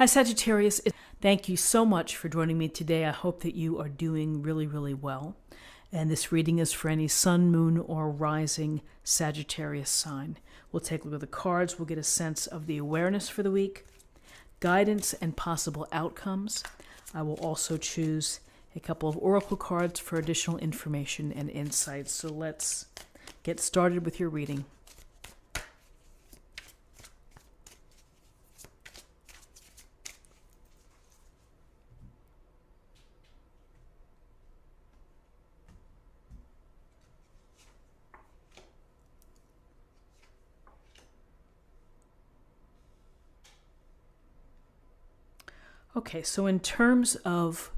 Hi, Sagittarius. Thank you so much for joining me today. I hope that you are doing really, really well. And this reading is for any sun, moon, or rising Sagittarius sign. We'll take a look at the cards. We'll get a sense of the awareness for the week, guidance, and possible outcomes. I will also choose a couple of oracle cards for additional information and insights. So let's get started with your reading. Okay, so in terms of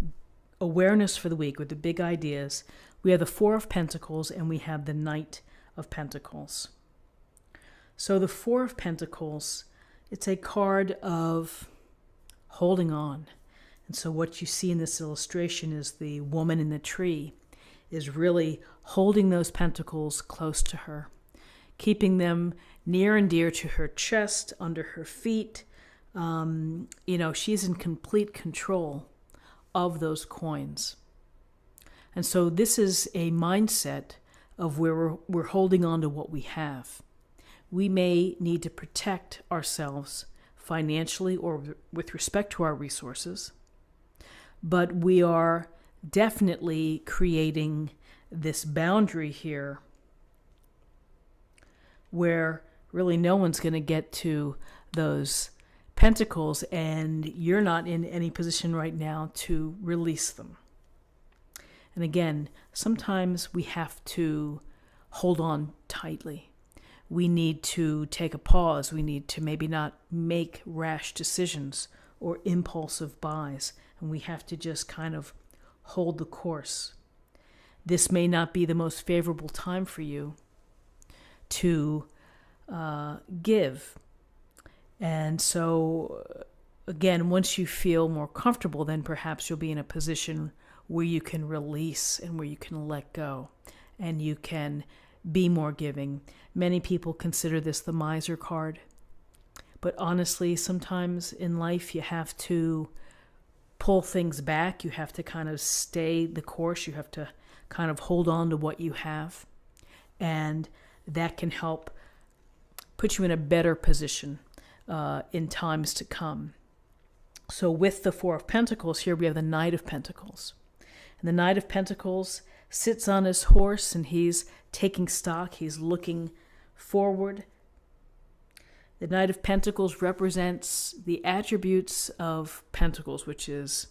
awareness for the week with the big ideas, we have the Four of Pentacles and we have the Knight of Pentacles. So the Four of Pentacles, it's a card of holding on. And so what you see in this illustration is the woman in the tree is really holding those pentacles close to her, keeping them near and dear to her chest, under her feet. She's in complete control of those coins. And so this is a mindset of where we're holding on to what we have. We may need to protect ourselves financially or with respect to our resources, but we are definitely creating this boundary here where really no one's going to get to those pentacles, and you're not in any position right now to release them. And again, sometimes we have to hold on tightly. We need to take a pause. We need to maybe not make rash decisions or impulsive buys, and we have to just kind of hold the course. This may not be the most favorable time for you to give. And so, again, once you feel more comfortable, then perhaps you'll be in a position where you can release and where you can let go and you can be more giving. Many people consider this the miser card. But honestly, sometimes in life you have to pull things back. You have to kind of stay the course. You have to kind of hold on to what you have. And that can help put you in a better position in times to come. So with the Four of Pentacles, here we have the Knight of Pentacles. And the Knight of Pentacles sits on his horse and he's taking stock. He's looking forward. The Knight of Pentacles represents the attributes of Pentacles, which is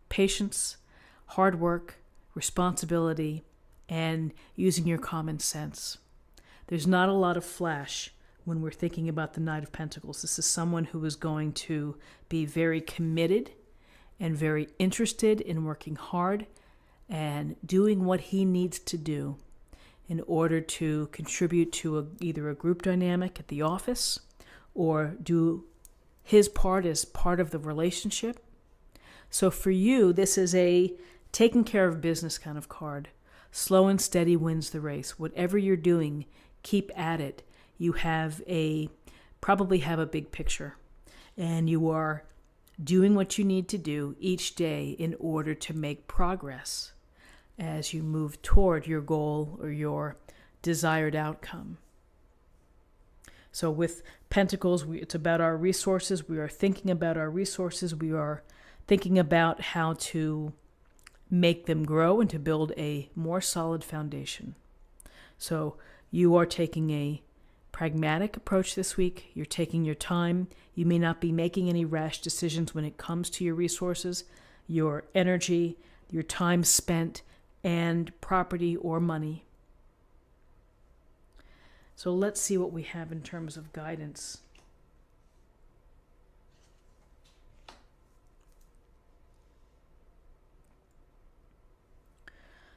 patience, hard work, responsibility, and using your common sense. There's not a lot of flash when we're thinking about the Knight of Pentacles. This is someone who is going to be very committed and very interested in working hard and doing what he needs to do in order to contribute to either a group dynamic at the office or do his part as part of the relationship. So for you, this is a taking care of business kind of card. Slow and steady wins the race. Whatever you're doing, keep at it. You probably have a big picture, and you are doing what you need to do each day in order to make progress as you move toward your goal or your desired outcome. So with Pentacles, it's about our resources. We are thinking about our resources. We are thinking about how to make them grow and to build a more solid foundation. So you are taking a pragmatic approach this week. You're taking your time. You may not be making any rash decisions when it comes to your resources, your energy, your time spent, and property or money. So let's see what we have in terms of guidance.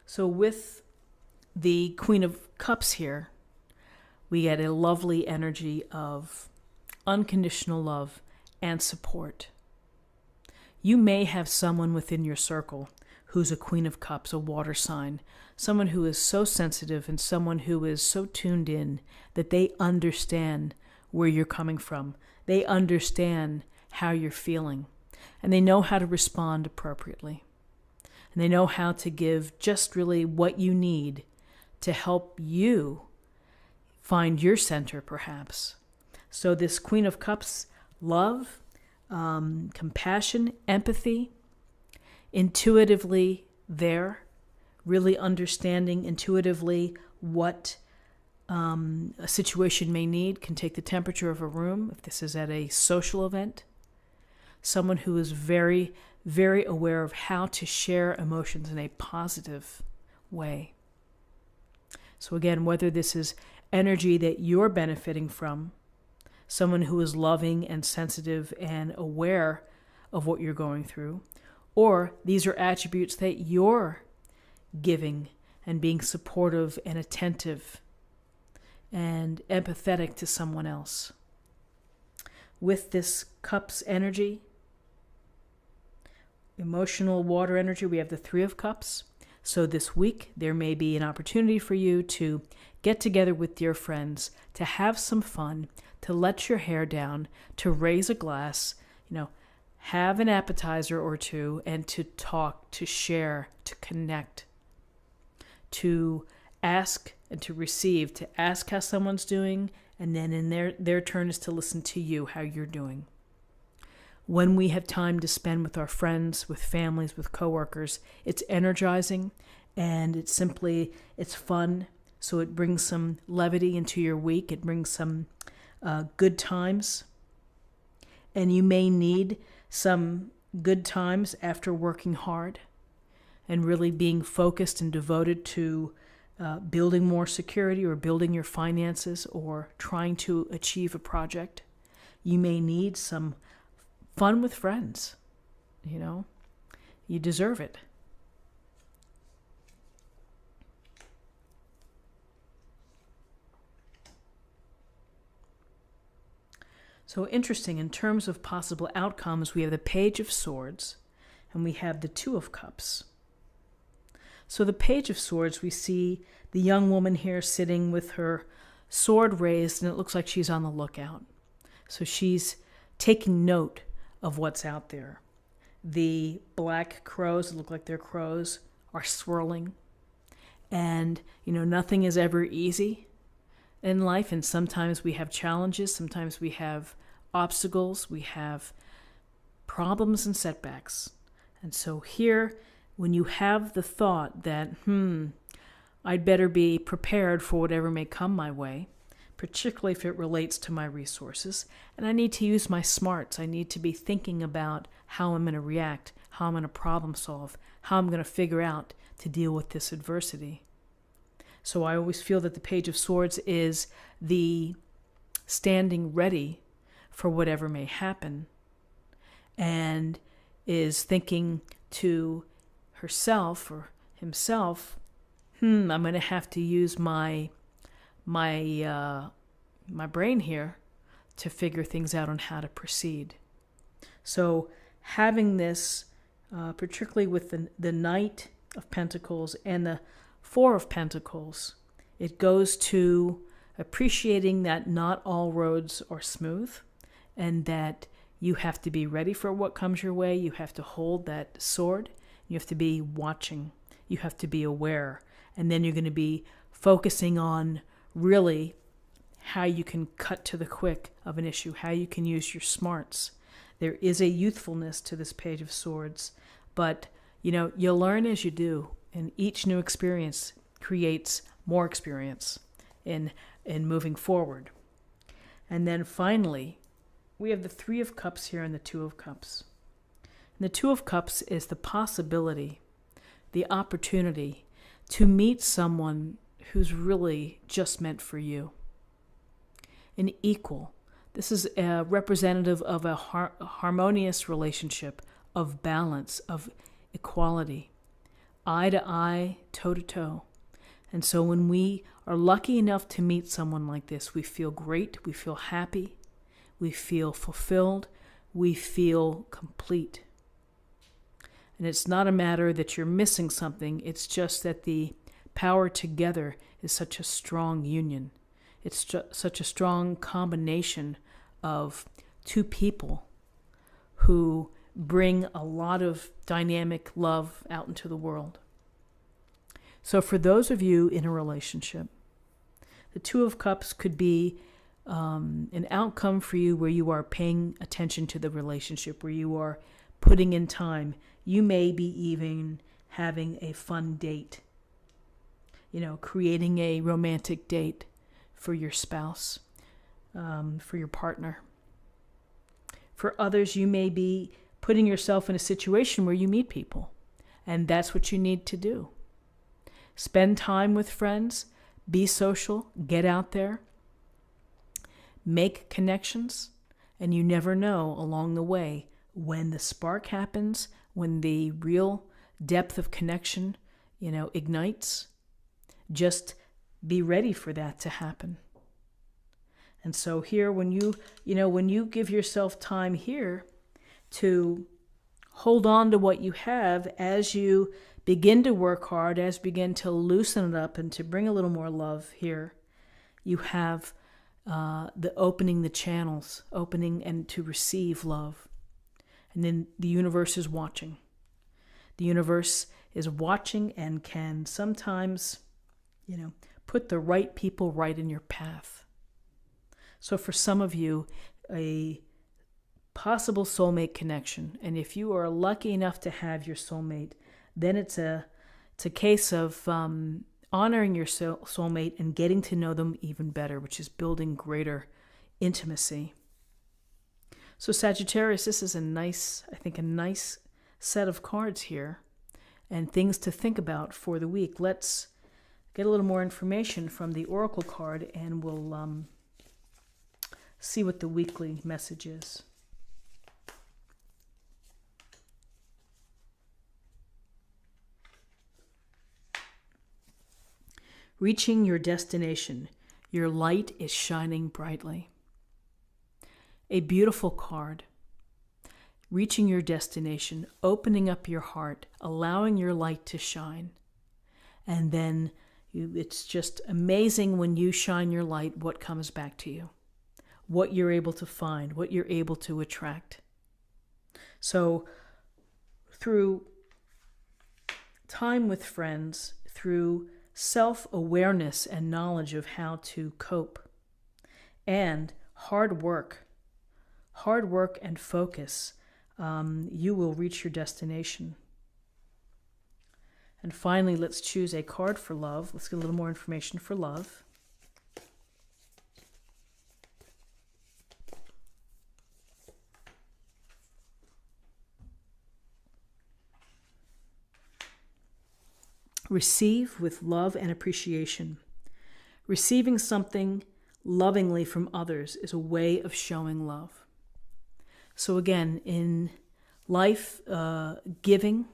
So with the Queen of Cups here, we get a lovely energy of unconditional love and support. You may have someone within your circle who's a Queen of Cups, a water sign, someone who is so sensitive and someone who is so tuned in that they understand where you're coming from. They understand how you're feeling. and they know how to respond appropriately. And they know how to give just really what you need to help you find your center, perhaps. So this Queen of Cups, love, compassion, empathy, intuitively there, really understanding intuitively what a situation may need, can take the temperature of a room if this is at a social event. Someone who is very, very aware of how to share emotions in a positive way. So again, whether this is energy that you're benefiting from, someone who is loving and sensitive and aware of what you're going through, or these are attributes that you're giving and being supportive and attentive and empathetic to someone else. With this Cups energy, emotional water energy, we have the Three of Cups. So this week, there may be an opportunity for you to get together with dear friends, to have some fun, to let your hair down, to raise a glass, have an appetizer or two, and to talk, to share, to connect, to ask and to receive, to ask how someone's doing, and then in their turn is to listen to you, how you're doing. When we have time to spend with our friends, with families, with coworkers, it's energizing and it's fun. So it brings some levity into your week. It brings some good times. And you may need some good times after working hard and really being focused and devoted to building more security or building your finances or trying to achieve a project. You may need some fun with friends. You deserve it. So interesting, in terms of possible outcomes, we have the Page of Swords and we have the Two of Cups. So the Page of Swords, we see the young woman here sitting with her sword raised, and it looks like she's on the lookout. So she's taking note of what's out there. The black crows, that look like they're crows, are swirling. And, nothing is ever easy in life, and sometimes we have challenges, sometimes we have obstacles, we have problems and setbacks. And so here, when you have the thought that, I'd better be prepared for whatever may come my way, particularly if it relates to my resources, and I need to use my smarts. I need to be thinking about how I'm going to react, how I'm going to problem solve, how I'm going to figure out to deal with this adversity. So I always feel that the Page of Swords is the standing ready for whatever may happen, and is thinking to herself or himself, I'm going to have to use my brain here to figure things out on how to proceed. So having this, particularly with the Knight of Pentacles and the Four of Pentacles, it goes to appreciating that not all roads are smooth and that you have to be ready for what comes your way. You have to hold that sword. You have to be watching. You have to be aware. And then you're going to be focusing on really how you can cut to the quick of an issue, how you can use your smarts. There is a youthfulness to this Page of Swords, but you learn as you do, and each new experience creates more experience in moving forward. And then finally, we have the Three of Cups here and the Two of Cups. And the Two of Cups is the possibility, the opportunity to meet someone who's really just meant for you. An equal. This is a representative of a harmonious relationship, of balance, of equality, eye to eye, toe to toe. And so when we are lucky enough to meet someone like this, we feel great, we feel happy, we feel fulfilled, we feel complete. And it's not a matter that you're missing something, it's just that the power together is such a strong union. It's such a strong combination of two people who bring a lot of dynamic love out into the world. So for those of you in a relationship, the Two of Cups could be an outcome for you where you are paying attention to the relationship, where you are putting in time. You may be even having a fun date, creating a romantic date for your spouse, for your partner. For others, you may be putting yourself in a situation where you meet people, and that's what you need to do. Spend time with friends, be social, get out there, make connections, and you never know along the way when the spark happens, when the real depth of connection, ignites. Just be ready for that to happen. And so here, when you give yourself time here to hold on to what you have as you begin to work hard, as begin to loosen it up and to bring a little more love here, you have the opening the channels, opening and to receive love. And then the universe is watching. The universe is watching and can sometimes, put the right people right in your path. So for some of you, a possible soulmate connection, and if you are lucky enough to have your soulmate, then it's a case of honoring your soulmate and getting to know them even better, which is building greater intimacy. So Sagittarius, this is a nice set of cards here and things to think about for the week. Let's get a little more information from the Oracle card and we'll see what the weekly message is. Reaching your destination. Your light is shining brightly. A beautiful card. Reaching your destination, opening up your heart, allowing your light to shine. And then it's just amazing when you shine your light, what comes back to you, what you're able to find, what you're able to attract. So through time with friends, through self-awareness and knowledge of how to cope, and hard work and focus, you will reach your destination. And finally, let's choose a card for love. Let's get a little more information for love. Receive with love and appreciation. Receiving something lovingly from others is a way of showing love. So again, in life, giving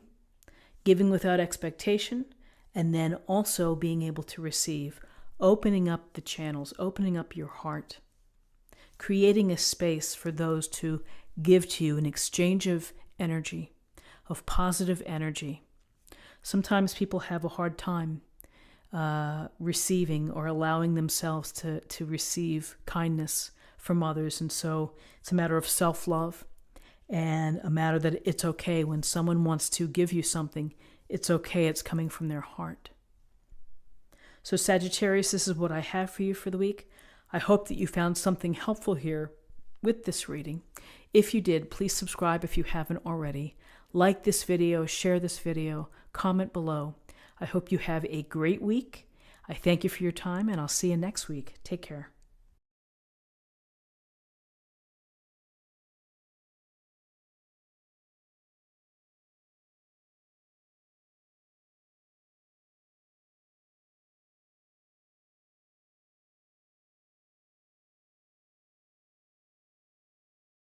without expectation, and then also being able to receive, opening up the channels, opening up your heart, creating a space for those to give to you an exchange of energy, of positive energy. Sometimes people have a hard time receiving or allowing themselves to receive kindness from others. And so it's a matter of self-love and a matter that it's okay when someone wants to give you something. It's okay. It's coming from their heart. So Sagittarius, this is what I have for you for the week. I hope that you found something helpful here with this reading. If you did, please subscribe if you haven't already. Like this video, share this video, comment below. I hope you have a great week. I thank you for your time, and I'll see you next week. Take care.